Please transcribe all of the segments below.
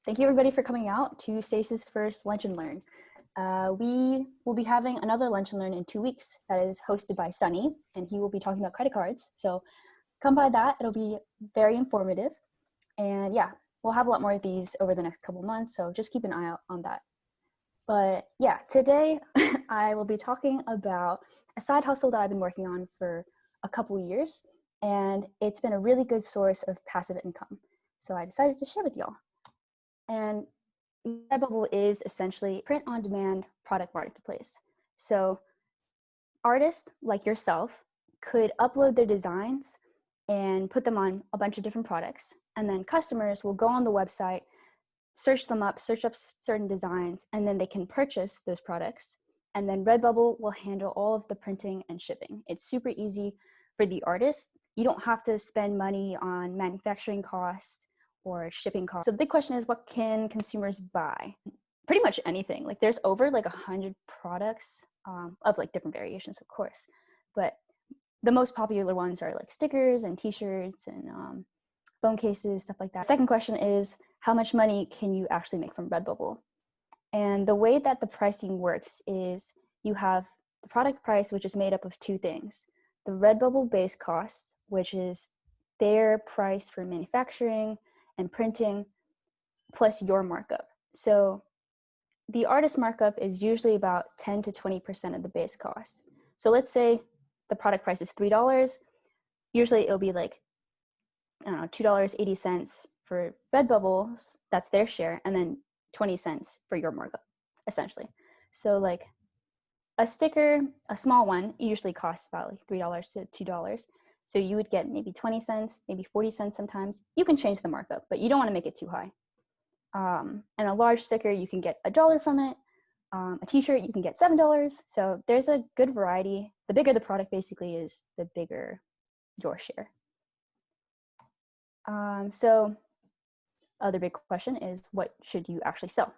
Thank you everybody for coming out to SASE's first Lunch and Learn. We will be having another Lunch and Learn in 2 weeks that is hosted by Sunny, and he will be talking about credit cards. So come by that, it'll be very informative. And yeah, we'll have a lot more of these over the next couple months, so just keep an eye out on that. But yeah, today I will be talking about a side hustle that I've been working on for a couple years, and it's been a really good source of passive income. So I decided to share with y'all. And Redbubble is essentially print-on-demand product marketplace. So artists like yourself could upload their designs and put them on a bunch of different products. And then customers will go on the website, search up certain designs, and then they can purchase those products. And then Redbubble will handle all of the printing and shipping. It's super easy for the artist. You don't have to spend money on manufacturing costs or shipping costs. So the big question is, what can consumers buy? Pretty much anything. Like there's over like 100 products of like different variations, of course. But the most popular ones are like stickers and t-shirts and phone cases, stuff like that. Second question is, how much money can you actually make from Redbubble? And the way that the pricing works is you have the product price, which is made up of two things. The Redbubble base cost, which is their price for manufacturing and printing, plus your markup. So the artist markup is usually about 10 to 20% of the base cost. So let's say the product price is $3. Usually it'll be like, I don't know, $2.80 for Redbubble, that's their share, and then 20 cents for your markup, essentially. So like a sticker, a small one, usually costs about like $3 to $2. So you would get maybe 20 cents, maybe 40 cents sometimes. You can change the markup, but you don't want to make it too high. And a large sticker, you can get $1 from it. A t-shirt, you can get $7. So there's a good variety. The bigger the product basically is, the bigger your share. So other big question is, what should you actually sell?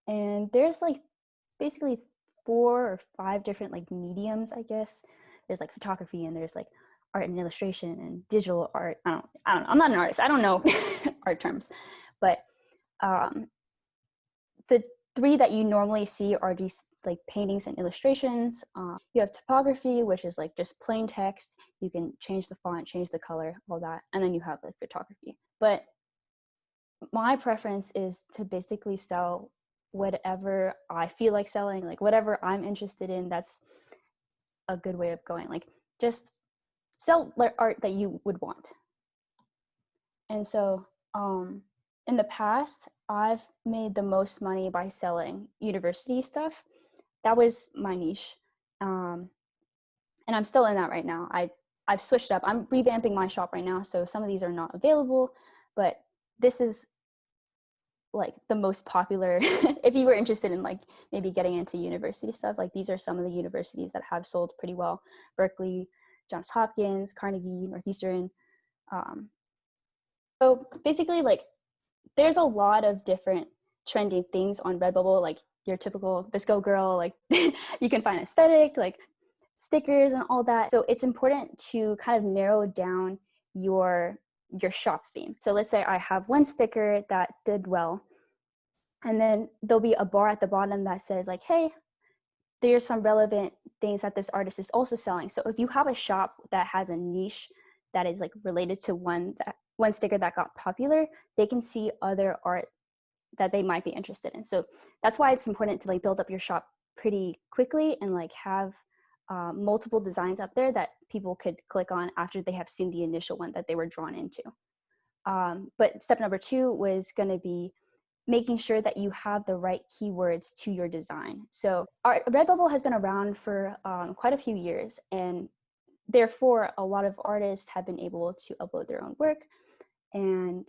And there's like basically 4 or 5 different like mediums, I guess. There's like photography, and there's like art and illustration and digital art. I don't know. I'm not an artist. I don't know art terms, but the 3 that you normally see are these like paintings and illustrations. You have typography, which is like just plain text. You can change the font, change the color, all that. And then you have like photography. But my preference is to basically sell whatever I feel like selling, like whatever I'm interested in. That's a good way of going. Like just sell art that you would want. And so in the past, I've made the most money by selling university stuff. That was my niche. And I'm still in that right now. I've switched up. I'm revamping my shop right now, so some of these are not available, but this is like the most popular. If you were interested in like maybe getting into university stuff, like these are some of the universities that have sold pretty well: Berkeley, Johns Hopkins, Carnegie, Northeastern. So basically, like there's a lot of different trending things on Redbubble, like your typical Visco girl, like you can find aesthetic, like stickers and all that. So it's important to kind of narrow down your shop theme. So let's say I have one sticker that did well, and then there'll be a bar at the bottom that says like, hey, there's some relevant things that this artist is also selling. So if you have a shop that has a niche that is like related to one sticker that got popular, they can see other art that they might be interested in. So that's why it's important to like build up your shop pretty quickly and like have multiple designs up there that people could click on after they have seen the initial one that they were drawn into. But step number 2 was going to be making sure that you have the right keywords to your design. So Redbubble has been around for quite a few years, and therefore a lot of artists have been able to upload their own work. And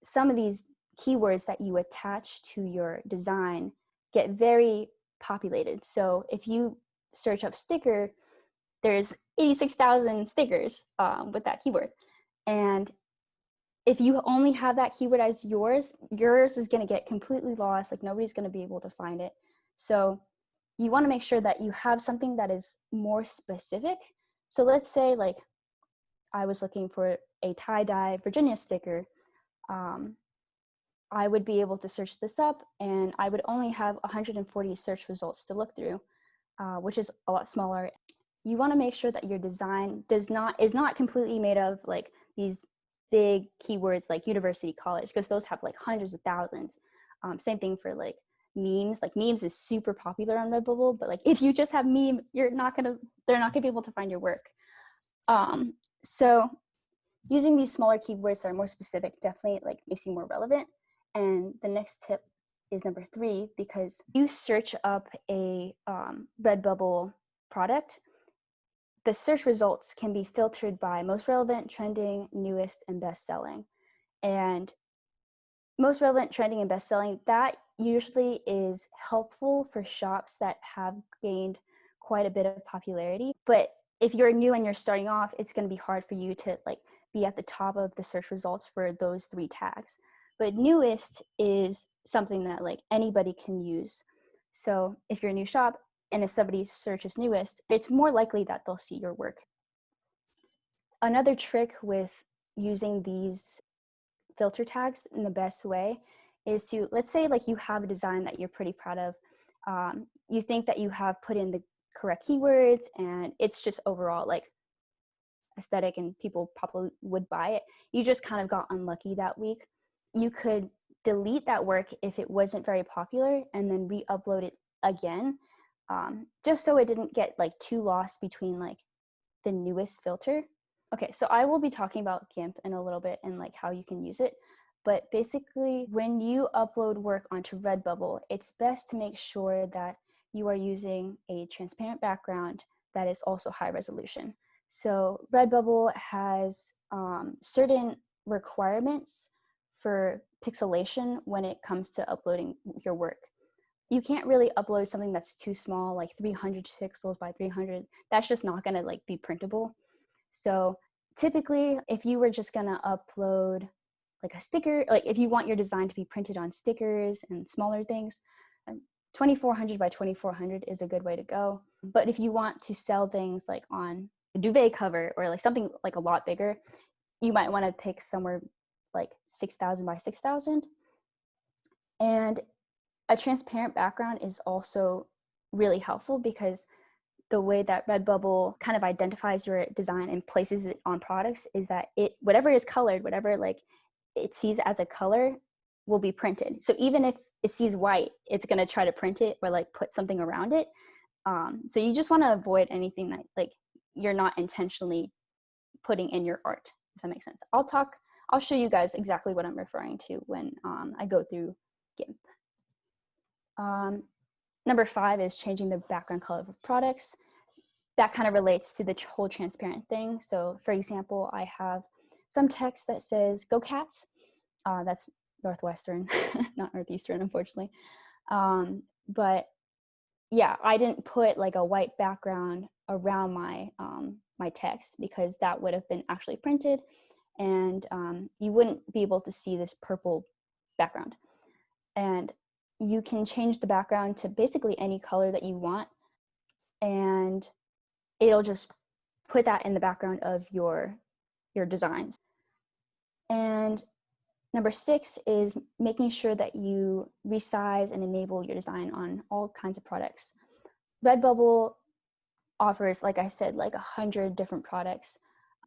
some of these keywords that you attach to your design get very populated. So if you search up sticker, there's 86,000 stickers with that keyword. And if you only have that keyword as yours is going to get completely lost. Like nobody's going to be able to find it. So you want to make sure that you have something that is more specific. So let's say like I was looking for a tie-dye Virginia sticker. I would be able to search this up, and I would only have 140 search results to look through, which is a lot smaller. You want to make sure that your design is not completely made of like these big keywords like university, college, because those have like hundreds of thousands. Same thing for like memes. Like memes is super popular on Redbubble, but like if you just have meme, they're not gonna be able to find your work. So using these smaller keywords that are more specific definitely like makes you more relevant. And the next tip is number 3, because you search up a Redbubble product, the search results can be filtered by most relevant, trending, newest, and best-selling. And most relevant, trending, and best-selling, that usually is helpful for shops that have gained quite a bit of popularity. But if you're new and you're starting off, it's going to be hard for you to like be at the top of the search results for those 3 tags. But newest is something that like anybody can use. So if you're a new shop and if somebody searches newest, it's more likely that they'll see your work. Another trick with using these filter tags in the best way is to, let's say like you have a design that you're pretty proud of. You think that you have put in the correct keywords and it's just overall like aesthetic and people probably would buy it. You just kind of got unlucky that week. You could delete that work if it wasn't very popular and then re-upload it again, just so it didn't get like too lost between like the newest filter. Okay, so I will be talking about Gimp in a little bit and like how you can use it. But basically, when you upload work onto Redbubble, it's best to make sure that you are using a transparent background that is also high resolution. So Redbubble has certain requirements for pixelation when it comes to uploading your work. You can't really upload something that's too small, like 300 pixels by 300. That's just not gonna like be printable. So typically, if you were just gonna upload like a sticker, like if you want your design to be printed on stickers and smaller things, 2400 by 2400 is a good way to go. But if you want to sell things like on a duvet cover or like something like a lot bigger, you might want to pick somewhere like 6000 by 6000. And a transparent background is also really helpful because the way that Redbubble kind of identifies your design and places it on products is that whatever is colored, whatever like it sees as a color will be printed. So even if it sees white, it's going to try to print it or like put something around it. So you just want to avoid anything that like you're not intentionally putting in your art, if that makes sense. I'll show you guys exactly what I'm referring to when I go through Gimp. Number 5 is changing the background color of products. That kind of relates to the whole transparent thing. So for example, I have some text that says "Go Cats." That's Northwestern, not Northeastern, unfortunately. But yeah, I didn't put like a white background around my my text because that would have been actually printed, and you wouldn't be able to see this purple background. And you can change the background to basically any color that you want, and it'll just put that in the background of your designs. And number 6 is making sure that you resize and enable your design on all kinds of products. Redbubble offers, like I said, like 100 different products,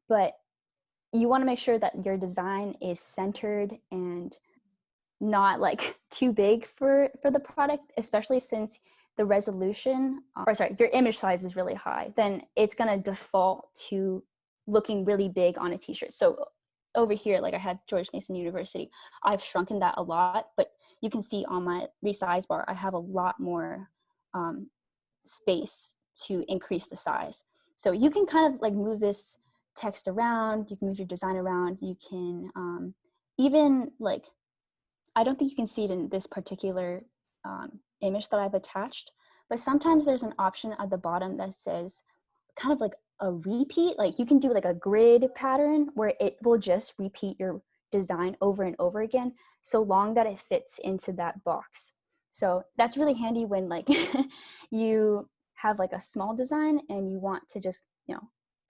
but you want to make sure that your design is centered and not like too big for the product, especially since the resolution, your image size is really high, then it's going to default to looking really big on a t-shirt. So over here, like I have George Mason University, I've shrunken that a lot, but you can see on my resize bar, I have a lot more space to increase the size. So you can kind of like move this text around, you can move your design around, you can even like, I don't think you can see it in this particular image that I've attached, but sometimes there's an option at the bottom that says kind of like a repeat, like you can do like a grid pattern where it will just repeat your design over and over again, so long that it fits into that box. So that's really handy when like you have like a small design and you want to just,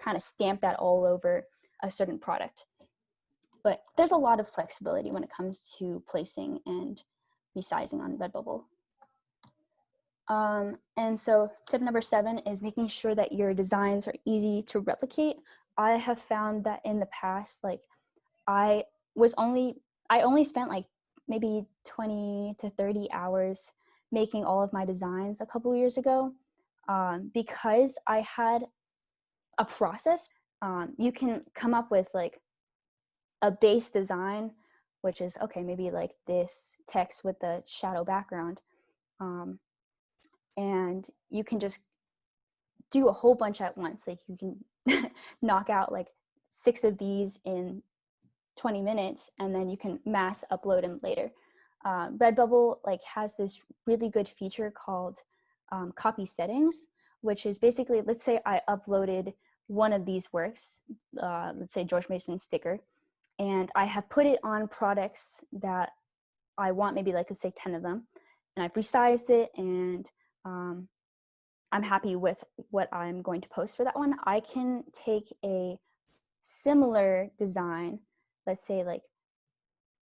kind of stamp that all over a certain product. but there's a lot of flexibility when it comes to placing and resizing on Redbubble. And so tip number 7 is making sure that your designs are easy to replicate. I have found that in the past, like I only spent like maybe 20 to 30 hours making all of my designs a couple years ago, because I had a process. You can come up with like a base design, which is, okay, maybe like this text with the shadow background. And you can just do a whole bunch at once. Like you can knock out like 6 of these in 20 minutes, and then you can mass upload them later. Redbubble like has this really good feature called copy settings, which is basically, let's say I uploaded one of these works, let's say George Mason sticker, and I have put it on products that I want, maybe like, let's say 10 of them, and I've resized it, and I'm happy with what I'm going to post for that one. I can take a similar design, let's say like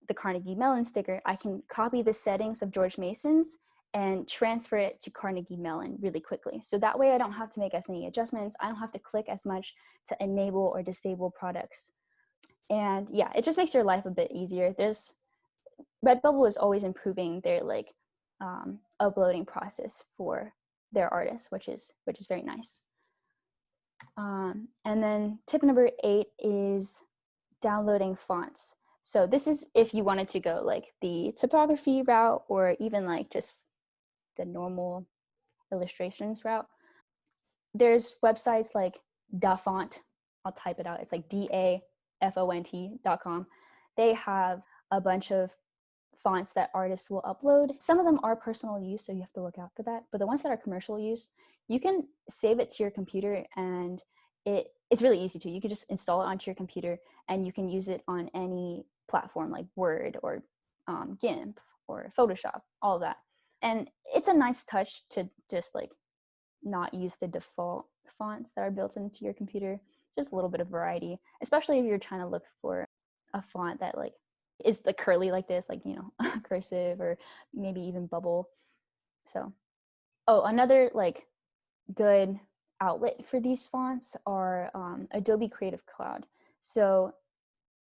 the Carnegie Mellon sticker, I can copy the settings of George Mason's and transfer it to Carnegie Mellon really quickly. So that way I don't have to make as many adjustments. I don't have to click as much to enable or disable products. And yeah, it just makes your life a bit easier. Redbubble is always improving their like uploading process for their artists, which is very nice. And then tip number 8 is downloading fonts. So this is if you wanted to go like the typography route, or even like just the normal illustrations route. There's websites like DaFont. I'll type it out. It's like DAFont.com. They have a bunch of fonts that artists will upload. Some of them are personal use, so you have to look out for that. But the ones that are commercial use, you can save it to your computer, and it's really easy to. You can just install it onto your computer, and you can use it on any platform like Word or Gimp or Photoshop, all of that. And it's a nice touch to just like not use the default fonts that are built into your computer. Just a little bit of variety, especially if you're trying to look for a font that like is the curly like this, like, you know, cursive, or maybe even bubble. So, another like good outlet for these fonts are Adobe Creative Cloud. So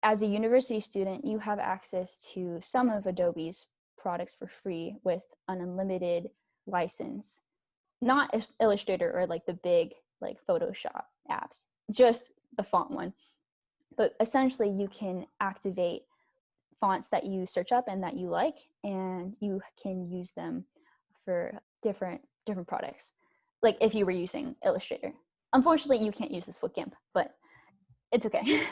as a university student, you have access to some of Adobe's products for free with an unlimited license. Not Illustrator or like the big like Photoshop apps, just the font one. But essentially you can activate fonts that you search up and that you like, and you can use them for different products. Like if you were using Illustrator. Unfortunately, you can't use this with Gimp, but it's okay.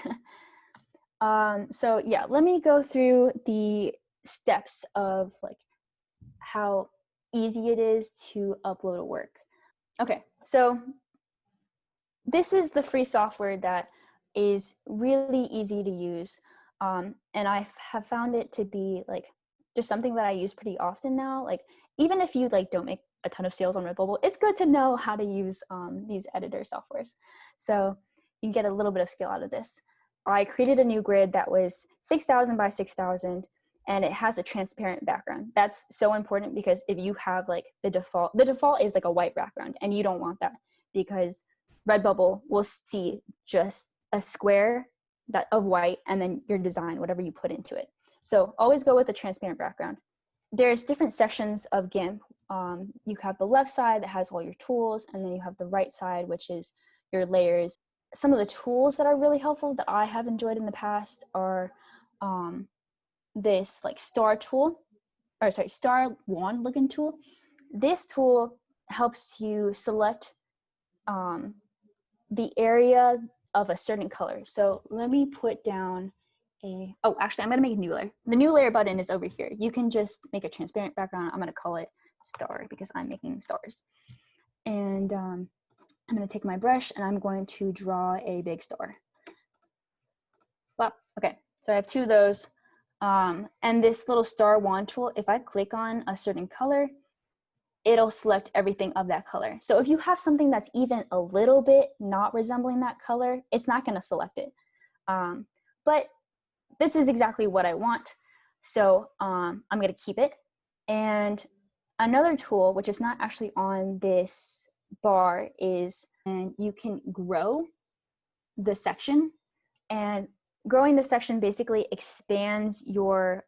So yeah, let me go through the steps of like how easy it is to upload a work. Okay, so this is the free software that is really easy to use. And I have found it to be like just something that I use pretty often now. Like even if you like don't make a ton of sales on Redbubble, it's good to know how to use these editor softwares. So you can get a little bit of skill out of this. I created a new grid that was 6,000 by 6,000, and it has a transparent background. That's so important because if you have like the default is like a white background, and you don't want that because Redbubble will see just a square of white and then your design, whatever you put into it. So always go with a transparent background. There's different sections of Gimp. You have the left side that has all your tools, and then you have the right side, which is your layers. Some of the tools that are really helpful that I have enjoyed in the past are this like star wand looking tool. This tool helps you select the area of a certain color. So let me put down actually I'm gonna make a new layer. The new layer button is over here. You can just make a transparent background. I'm gonna call it star because I'm making stars. And I'm gonna take my brush and I'm going to draw a big star. Wow, okay, so I have 2 of those. And this little star wand tool, if I click on a certain color, it'll select everything of that color. So if you have something that's even a little bit not resembling that color, it's not gonna select it. But this is exactly what I want. So I'm going to keep it. And another tool, which is not actually on this bar, is, and you can grow the section, and growing the section basically expands your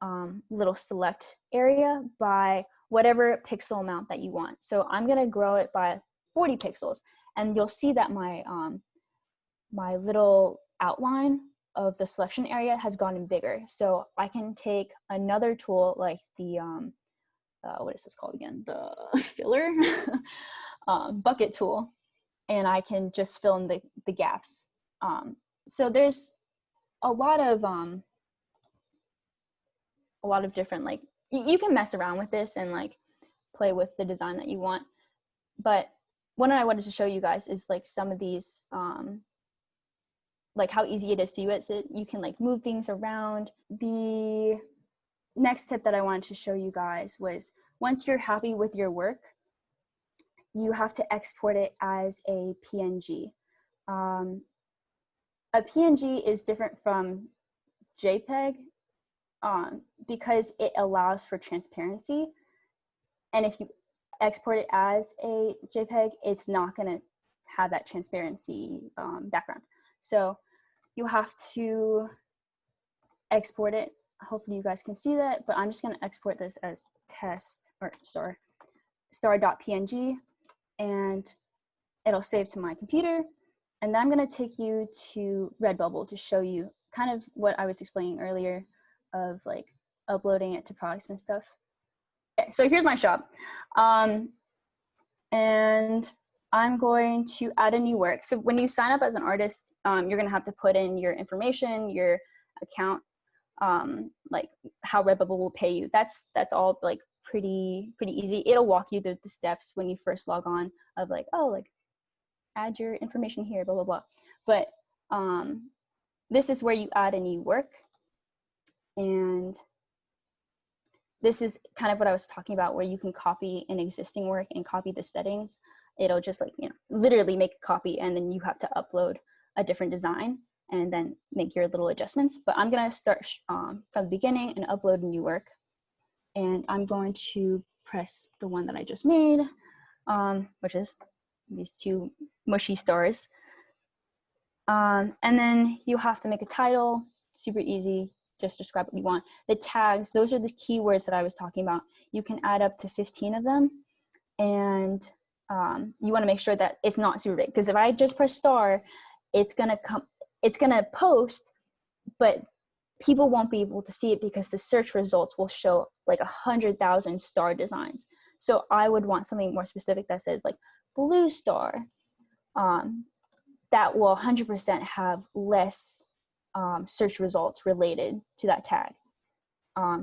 little select area by whatever pixel amount that you want. So I'm going to grow it by 40 pixels, and you'll see that my my little outline of the selection area has gotten bigger. So I can take another tool like the what is this called again? The filler bucket tool, and I can just fill in the gaps. So there's a lot of different, like, you can mess around with this and like play with the design that you want. But what I wanted to show you guys is like some of these, like how easy it is to use it. You can like move things around. The next tip that I wanted to show you guys was, once you're happy with your work, you have to export it as a PNG. A PNG is different from JPEG because it allows for transparency. And if you export it as a JPEG, it's not going to have that transparency background. So you have to export it. Hopefully you guys can see that, but I'm just going to export this as star.png, and it'll save to my computer. And then I'm going to take you to Redbubble to show you kind of what I was explaining earlier of like uploading it to products and stuff. Okay, so here's my shop. And I'm going to add a new work. So when you sign up as an artist, you're going to have to put in your information, your account, like how Redbubble will pay you. That's all like pretty easy. It'll walk you through the steps when you first log on of like, oh, like add your information here, blah, blah, blah. But this is where you add a new work. And this is kind of what I was talking about, where you can copy an existing work and copy the settings. It'll just like, literally make a copy, and then you have to upload a different design and then make your little adjustments. But I'm gonna start from the beginning and upload a new work. And I'm going to press the one that I just made, which is these two mushy stars. And then you have to make a title, super easy, just describe what you want. The tags, those are the keywords that I was talking about. You can add up to 15 of them, and you wanna make sure that it's not super big, because if I just press star, it's gonna post, but people won't be able to see it because the search results will show like 100,000 star designs. So I would want something more specific that says like blue star, that will 100% have less search results related to that tag.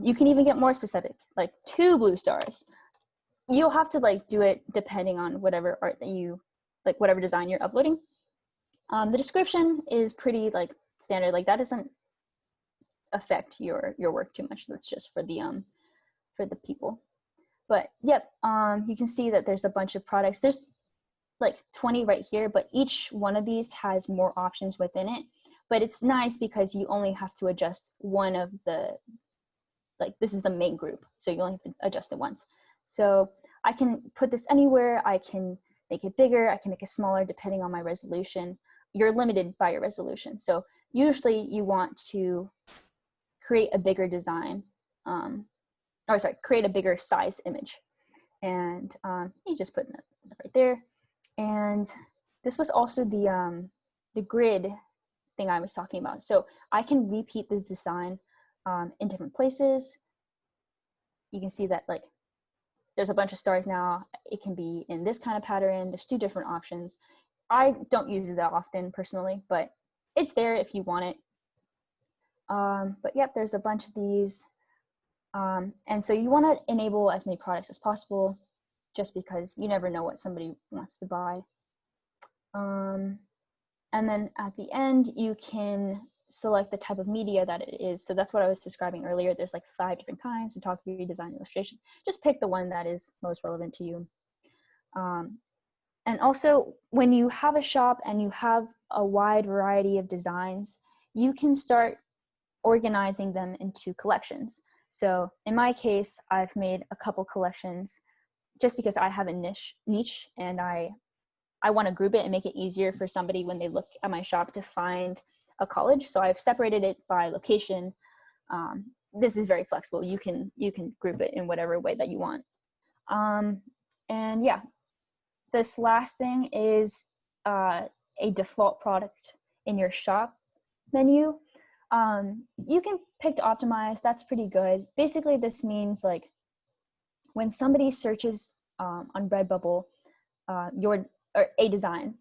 You can even get more specific, like 2 blue stars. You'll have to like do it depending on whatever art that you, like whatever design you're uploading. The description is pretty like standard, like that doesn't affect your work too much. That's just for the people. But yep, you can see that there's a bunch of products. There's like 20 right here, but each one of these has more options within it. But it's nice because you only have to adjust one of the, like this is the main group, so you only have to adjust it once. So I can put this anywhere. I can make it bigger, I can make it smaller depending on my resolution. You're limited by your resolution. So usually you want to create a bigger design, create a bigger size image. And you just put that right there. And this was also the grid thing I was talking about. So I can repeat this design in different places. You can see that like there's a bunch of stars now. It can be in this kind of pattern. There's 2 different options. I don't use it that often personally, but it's there if you want it. But yep, there's a bunch of these. And so you want to enable as many products as possible, just because you never know what somebody wants to buy. And then at the end, you can select the type of media that it is. So that's what I was describing earlier. There's like 5 different kinds: photography, design, illustration. Just pick the one that is most relevant to you. And also, when you have a shop and you have a wide variety of designs, you can start organizing them into collections. So in my case, I've made a couple collections just because I have a niche and I want to group it and make it easier for somebody when they look at my shop to find a college. So I've separated it by location. This is very flexible. You can group it in whatever way that you want. And yeah, this last thing is a default product in your shop menu. You can pick to optimize. That's pretty good. Basically, this means like when somebody searches on Redbubble or a design,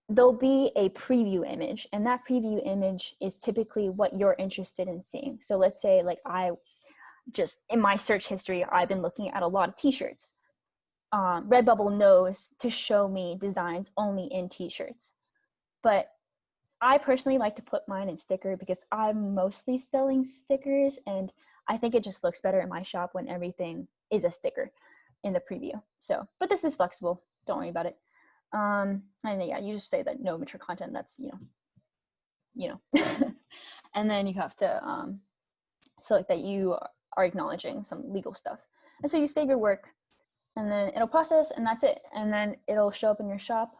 there'll be a preview image, and that preview image is typically what you're interested in seeing. So let's say like in my search history, I've been looking at a lot of t-shirts. Redbubble knows to show me designs only in t-shirts. But I personally like to put mine in sticker because I'm mostly selling stickers, and I think it just looks better in my shop when everything is a sticker in the preview. So, but this is flexible. Don't worry about it. And yeah, you just say that no mature content, that's, and then you have to select that you are acknowledging some legal stuff. And so you save your work, and then it'll process, and that's it. And then it'll show up in your shop.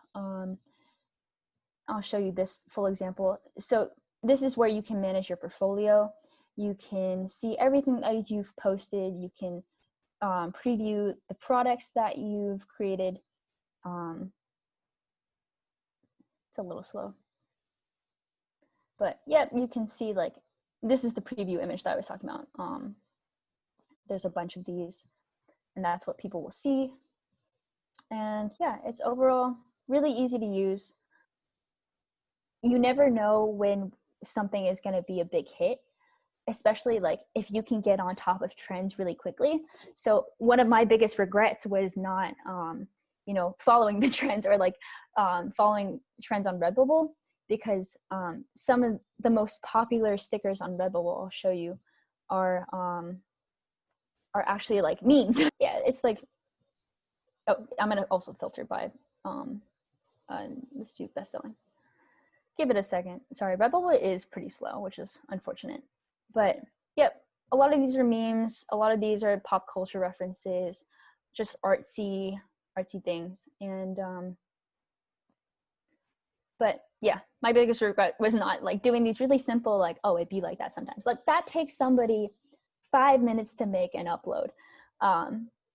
I'll show you this full example. So this is where you can manage your portfolio. You can see everything that you've posted. You can preview the products that you've created. It's a little slow. But yeah, you can see like, this is the preview image that I was talking about. There's a bunch of these, and that's what people will see. And yeah, it's overall really easy to use. You never know when something is going to be a big hit, especially like if you can get on top of trends really quickly. So one of my biggest regrets was not, following the trends or like following trends on Redbubble, because some of the most popular stickers on Redbubble, I'll show you, are actually like memes. Yeah, it's like, oh, I'm gonna also filter by let's do best selling. Give it a second. Sorry, Redbubble is pretty slow, which is unfortunate. But yep, a lot of these are memes. A lot of these are pop culture references, just artsy things. And but yeah, my biggest regret was not like doing these really simple, like, oh, it'd be like that sometimes. Like that takes somebody 5 minutes to make and upload.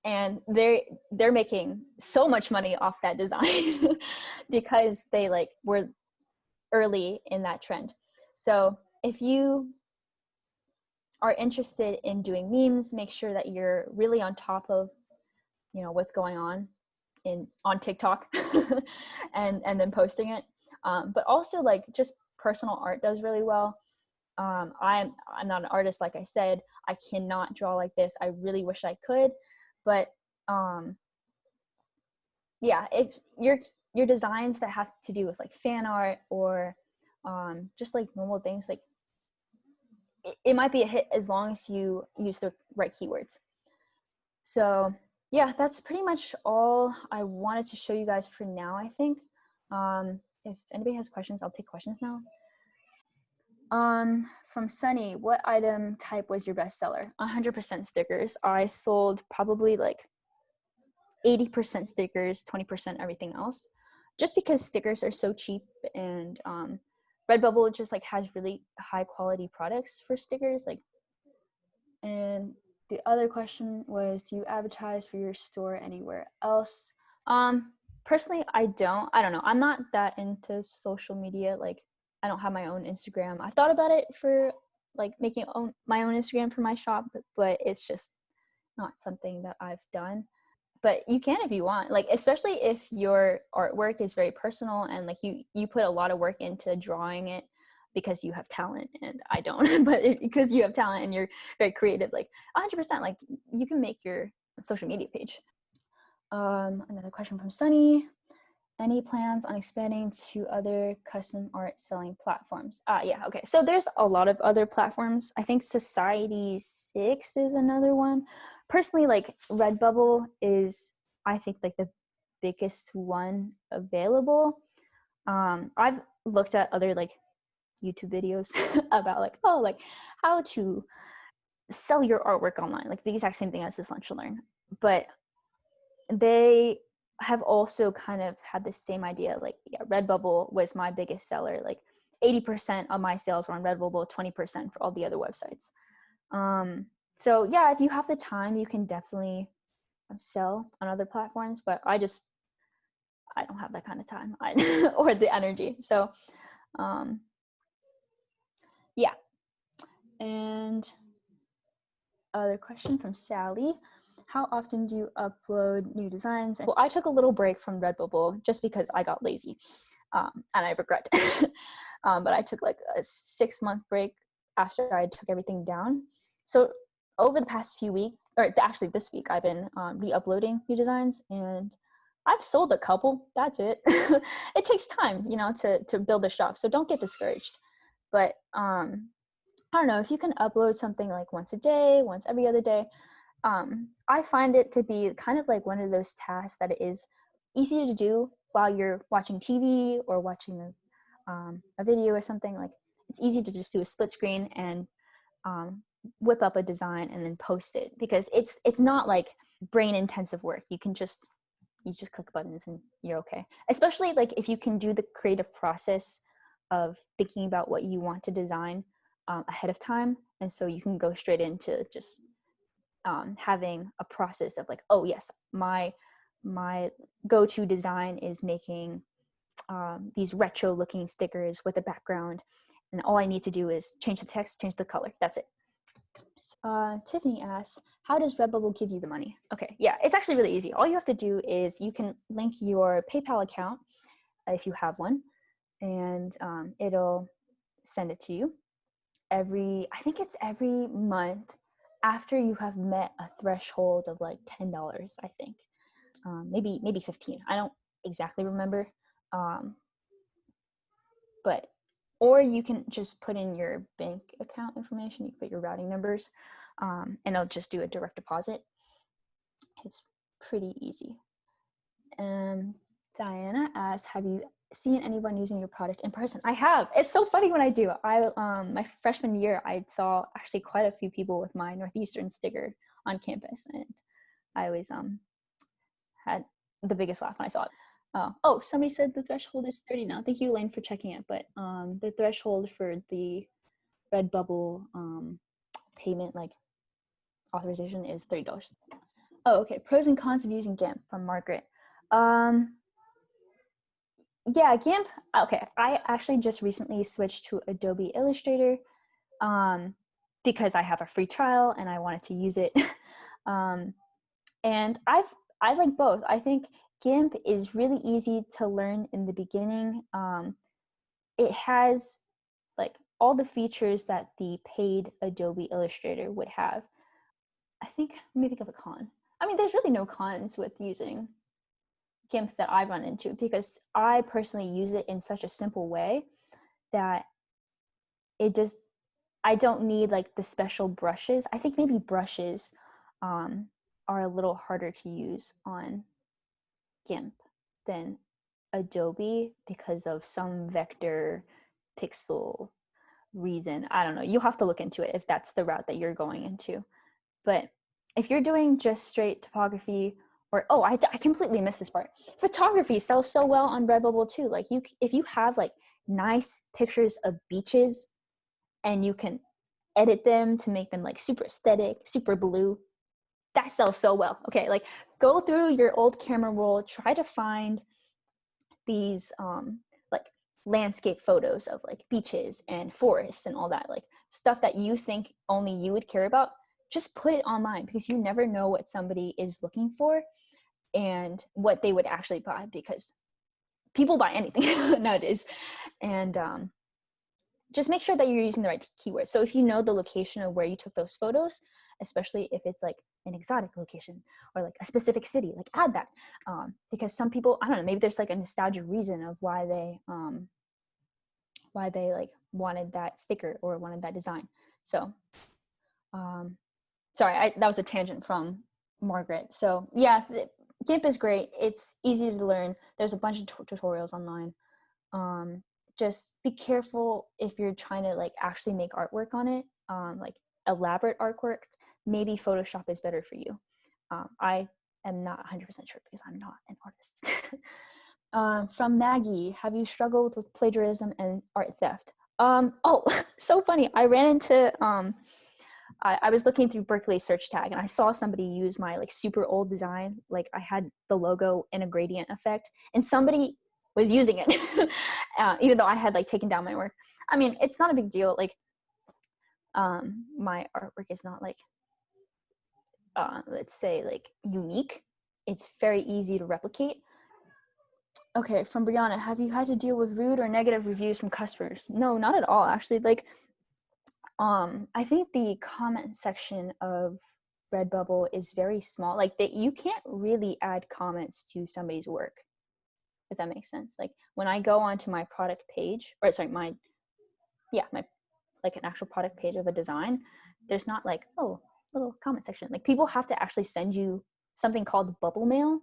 And they're making so much money off that design because they like were early in that trend. So if you are interested in doing memes, make sure that you're really on top of, what's going on on TikTok and then posting it. But also like just personal art does really well. I'm not an artist, like I said. I cannot draw like this. I really wish I could, but yeah, if your designs that have to do with like fan art or just like normal things, like it might be a hit as long as you use the right keywords. So yeah, that's pretty much all I wanted to show you guys for now, I think. If anybody has questions, I'll take questions now. From Sunny, what item type was your best seller? 100% stickers. I sold probably like 80% stickers, 20% everything else, just because stickers are so cheap, and Redbubble just like has really high quality products for stickers. Like, and the other question was, do you advertise for your store anywhere else? Personally, I don't know. I'm not that into social media. Like, I don't have my own Instagram. I thought about it for like making my own Instagram for my shop, but it's just not something that I've done. But you can if you want, like, especially if your artwork is very personal and like you put a lot of work into drawing it because you have talent and I don't, but because you have talent and you're very creative, like 100%, like you can make your social media page. Another question from Sunny. Any plans on expanding to other custom art selling platforms? Yeah, okay. So there's a lot of other platforms. I think Society6 is another one. Personally, like Redbubble is, I think, like the biggest one available. I've looked at other like YouTube videos about like, oh, like how to sell your artwork online, like the exact same thing as this Lunch and Learn. But they have also kind of had the same idea. Like, yeah, Redbubble was my biggest seller. Like 80% of my sales were on Redbubble, 20% for all the other websites. So yeah, if you have the time, you can definitely sell on other platforms, but I don't have that kind of time or the energy. So yeah. And other question from Sally. How often do you upload new designs? Well, I took a little break from Redbubble just because I got lazy, and I regret it. But I took like a 6-month break after I took everything down. So over the past few weeks, or actually this week, I've been re-uploading new designs, and I've sold a couple. That's it. It takes time, to build a shop. So don't get discouraged. But I don't know, if you can upload something like once a day, once every other day, I find it to be kind of like one of those tasks that is easy to do while you're watching TV or watching a video or something. Like, it's easy to just do a split screen and whip up a design and then post it, because it's not like brain intensive work. You just click buttons and you're okay. Especially like if you can do the creative process of thinking about what you want to design ahead of time, and so you can go straight into just having a process of like, oh yes, my go-to design is making these retro looking stickers with a background, and all I need to do is change the text, change the color, that's it. Tiffany asks, how does Redbubble give you the money? Okay, yeah, it's actually really easy. All you have to do is you can link your PayPal account if you have one, and it'll send it to you I think it's every month after you have met a threshold of like $10, I think. Maybe 15. I don't exactly remember. But, or you can just put in your bank account information. You can put your routing numbers, and it'll just do a direct deposit. It's pretty easy. Diana asks, have you seen anyone using your product in person? I have. It's so funny when I do. My freshman year, I saw actually quite a few people with my Northeastern sticker on campus, and I always had the biggest laugh when I saw it. Oh, somebody said the threshold is 30 now. Thank you, Elaine, for checking it. But the threshold for the Redbubble payment, like authorization, is $30. Oh, okay. Pros and cons of using Gimp from Margaret. Yeah, Gimp. Okay, I actually just recently switched to Adobe Illustrator because I have a free trial and I wanted to use it. And I like both. I think Gimp is really easy to learn in the beginning. It has like all the features that the paid Adobe Illustrator would have. Let me think of a con. I mean, there's really no cons with using Gimp that I've run into, because I personally use it in such a simple way that I don't need like the special brushes. I think maybe brushes are a little harder to use on Gimp than Adobe because of some vector pixel reason. I don't know. You'll have to look into it if that's the route that you're going into. But if you're doing just straight typography, or I completely missed this part. Photography sells so well on Redbubble too. Like if you have like nice pictures of beaches and you can edit them to make them like super aesthetic, super blue, that sells so well. Okay, like go through your old camera roll, try to find these like landscape photos of like beaches and forests and all that, like stuff that you think only you would care about. Just put it online, because you never know what somebody is looking for and what they would actually buy, because people buy anything nowadays. And just make sure that you're using the right keywords. So if you know the location of where you took those photos, especially if it's like an exotic location or like a specific city, like add that, because some people, I don't know, maybe there's like a nostalgia reason of why they like wanted that sticker or wanted that design. So sorry, that was a tangent from Margaret. So yeah, Gimp is great. It's easy to learn. There's a bunch of tutorials online. just be careful if you're trying to like actually make artwork on it, like elaborate artwork. Maybe Photoshop is better for you. I am not 100% sure because I'm not an artist. From Maggie, have you struggled with plagiarism and art theft? Oh, so funny. I ran into, I was looking through Berkeley search tag and I saw somebody use my like super old design. Like I had the logo in a gradient effect and somebody was using it, even though I had like taken down my work. I mean, it's not a big deal. Like, my artwork is not like, let's say like unique. It's very easy to replicate. Okay, from Brianna, have you had to deal with rude or negative reviews from customers? No, not at all, actually. Like, I think the comment section of Redbubble is very small. Like, you can't really add comments to somebody's work, if that makes sense. Like, when I go onto my product page, or sorry, my like an actual product page of a design, there's not like, oh, little comment section. Like, people have to actually send you something called bubble mail.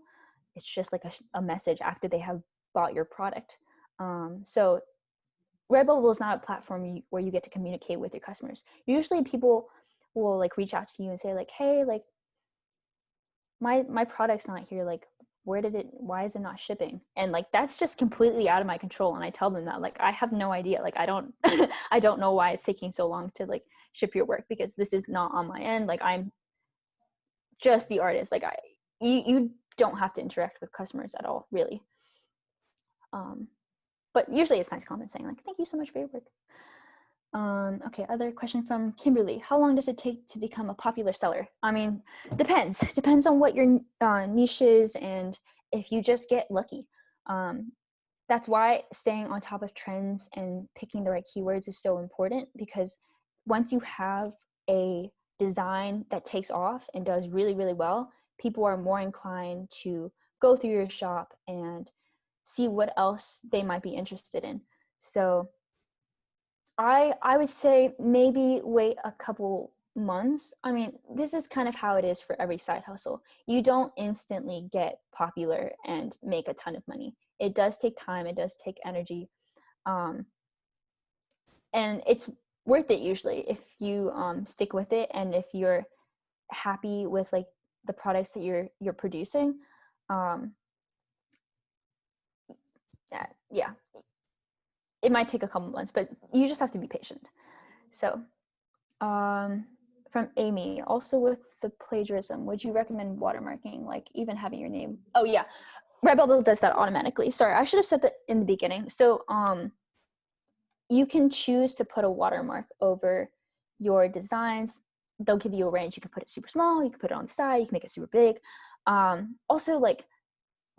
It's just like a message after they have bought your product. So Redbubble is not a platform where you get to communicate with your customers. Usually people will like reach out to you and say like, hey, like my product's not here. Like, why is it not shipping? And like, that's just completely out of my control. And I tell them that, like, I have no idea. Like, I don't, I don't know why it's taking so long to like ship your work, because this is not on my end. Like, I'm just the artist. Like, you don't have to interact with customers at all, really. But usually it's nice comments saying like, thank you so much for your work. Okay, other question from Kimberly. How long does it take to become a popular seller? I mean, depends on what your niche is and if you just get lucky. That's why staying on top of trends and picking the right keywords is so important, because once you have a design that takes off and does really, really well, people are more inclined to go through your shop and see what else they might be interested in. So I would say maybe wait a couple months. I mean, this is kind of how it is for every side hustle. You don't instantly get popular and make a ton of money. It does take time. It does take energy. And it's worth it usually if you stick with it, and if you're happy with like the products that you're producing. Yeah, it might take a couple months, but you just have to be patient. So from Amy, also with the plagiarism, would you recommend watermarking, like even having your name? Oh yeah, Redbubble does that automatically. Sorry, I should have said that in the beginning. So you can choose to put a watermark over your designs. They'll give you a range. You can put it super small, you can put it on the side, you can make it super big. Also, like,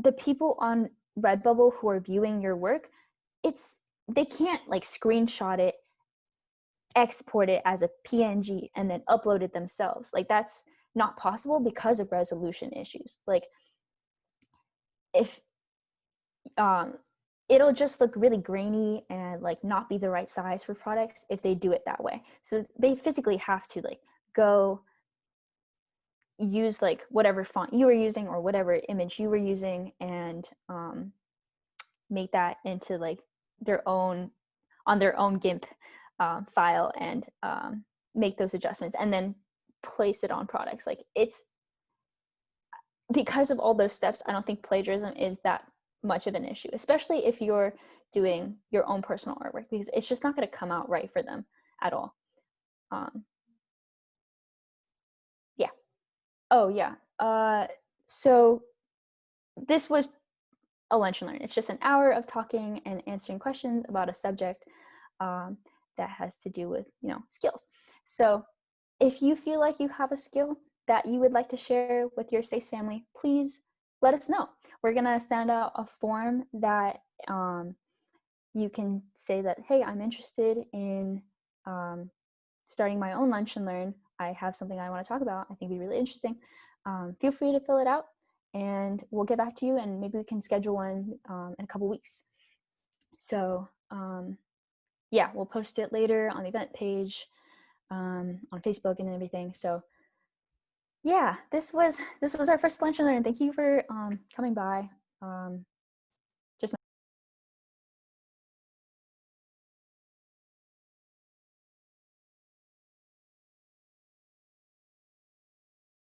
the people on Redbubble who are viewing your work, they can't like screenshot it, export it as a PNG, and then upload it themselves. Like, that's not possible because of resolution issues. Like, if it'll just look really grainy and like not be the right size for products if they do it that way. So they physically have to like go use like whatever font you were using or whatever image you were using, and make that into like their own Gimp file, and make those adjustments and then place it on products. Like, it's because of all those steps, I don't think plagiarism is that much of an issue, especially if you're doing your own personal artwork, because it's just not going to come out right for them at all. Yeah. Oh yeah. So this was a lunch and learn. It's just an hour of talking and answering questions about a subject that has to do with, skills. So if you feel like you have a skill that you would like to share with your SASE family, please let us know. We're going to send out a form that you can say that, hey, I'm interested in starting my own lunch and learn. I have something I want to talk about. I think it'd be really interesting. Feel free to fill it out, and we'll get back to you, and maybe we can schedule one in a couple weeks. So yeah, we'll post it later on the event page, on Facebook and everything. So yeah, this was our first lunch and learn. Thank you for coming by.